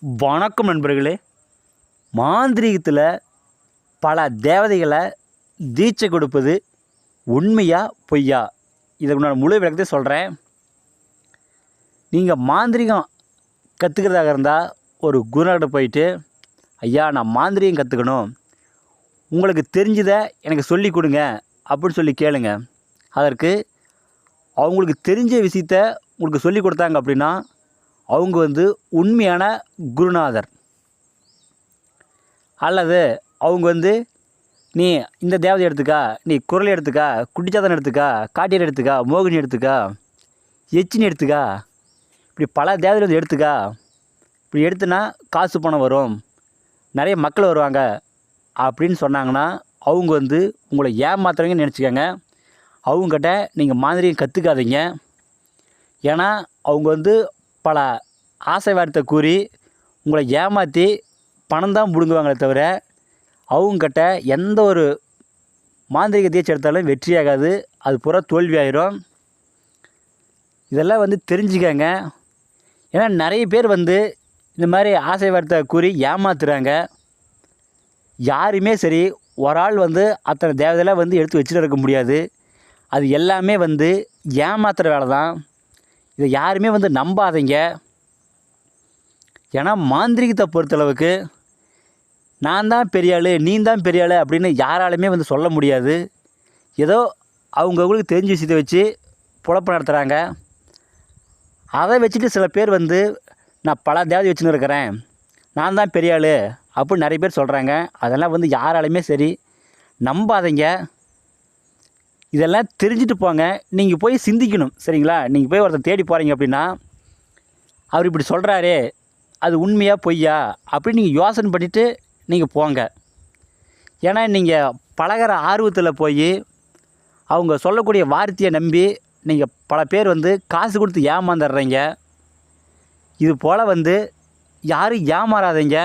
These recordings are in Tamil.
வணக்கம் நண்பர்களே. மாந்திரீகத்தில் பல தேவதைகளை தீட்சை கொடுப்பது உண்மையா பொய்யா? இதுக்கு நான் முழு விளக்கத்தை சொல்கிறேன். நீங்கள் மாந்திரீகம் கற்றுக்கிறதாக இருந்தால் ஒரு குருநாட்ட போயிட்டு, ஐயா நான் மாந்திரீகம் கற்றுக்கணும், உங்களுக்கு தெரிஞ்சதை எனக்கு சொல்லி கொடுங்க அப்படின்னு சொல்லி கேளுங்க. அதற்கு அவங்களுக்கு தெரிஞ்ச விஷயத்த உங்களுக்கு சொல்லி கொடுத்தாங்க அப்படின்னா அவங்க உண்மையான குருநாதர். அல்லது அவங்க நீ இந்த தேவதை எடுத்துக்கா, நீ குரலை எடுத்துக்கா, குட்டிச்சாதன் எடுத்துக்கா, காட்டியர் எடுத்துக்கா, மோகினி எடுத்துக்கா, எச்சினி எடுத்துக்கா, இப்படி பல தேவதை எடுத்துக்கா, இப்படி எடுத்துனா காசு பணம் வரும், நிறைய மக்கள் வருவாங்க அப்படின்னு சொன்னாங்கன்னா அவங்க உங்களை ஏமாத்துறவங்கன்னு நினச்சிக்கோங்க. அவங்ககிட்ட நீங்கள் மாந்திரீகம் கற்றுக்காதீங்க. ஏன்னா அவங்க பல ஆசை வார்த்தை கூறி உங்களை ஏமாற்றி பணம் தான் பிடுங்குவாங்களே தவிர அவங்கக்கிட்ட எந்த ஒரு மாந்திரீக தீட்சை எடுத்தாலும் வெற்றியாகாது, அது பூரா தோல்வியாயிரும். இதெல்லாம் தெரிஞ்சுக்கங்க. ஏன்னா நிறைய பேர் இந்த மாதிரி ஆசை வார்த்தை கூறி ஏமாத்துறாங்க. யாருமே சரி ஒரு ஆள் அத்தனை தேவதையெல்லாம் எடுத்து வச்சுட்டு இருக்க முடியாது. அது எல்லாமே ஏமாத்துகிற வேலை தான். இதை யாருமே நம்பாதீங்க. ஏன்னா மாந்திரீகத்தை பொறுத்தளவுக்கு நான் தான் பெரிய ஆள், நீ தான் பெரிய ஆள் அப்படின்னு யாராலுமே சொல்ல முடியாது. ஏதோ அவங்கவுங்களுக்கு தெரிஞ்ச விஷயத்தை வச்சு பொழப்பு நடத்துகிறாங்க. அதை வச்சுட்டு சில பேர் நான் பல தேவதை வச்சுன்னு இருக்கிறேன், நான் தான் பெரிய ஆள் அப்படின்னு நிறைய பேர் சொல்கிறாங்க. அதெல்லாம் யாராலுமே சரி நம்பாதீங்க. இதெல்லாம் தெரிஞ்சுட்டு போங்க. நீங்கள் போய் சிந்திக்கணும், சரிங்களா? நீங்கள் போய் ஒருத்தர் தேடி போகிறீங்க அப்படின்னா அவர் இப்படி சொல்கிறாரே, அது உண்மையா பொய்யா அப்படின்னு நீங்கள் யோசனை பண்ணிவிட்டு நீங்கள் போங்க. ஏன்னா நீங்கள் பழகிற ஆர்வத்தில் போய் அவங்க சொல்லக்கூடிய வார்த்தையை நம்பி நீங்கள் பல பேர் காசு கொடுத்து ஏமாந்துடுறீங்க. இது போல் யாரும் ஏமாறாதீங்க.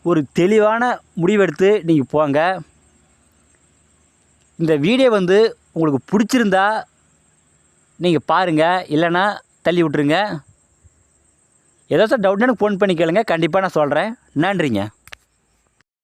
ஒரு தெளிவான முடிவெடுத்து நீங்கள் போங்க. இந்த வீடியோ உங்களுக்கு பிடிச்சிருந்தா நீங்கள் பாருங்கள், இல்லைன்னா தள்ளி விட்டுருங்க. ஏதாச்சும் டவுட்னா எனக்கு ஃபோன் பண்ணி கேளுங்க, கண்டிப்பாக நான் சொல்கிறேன். நன்றிங்க.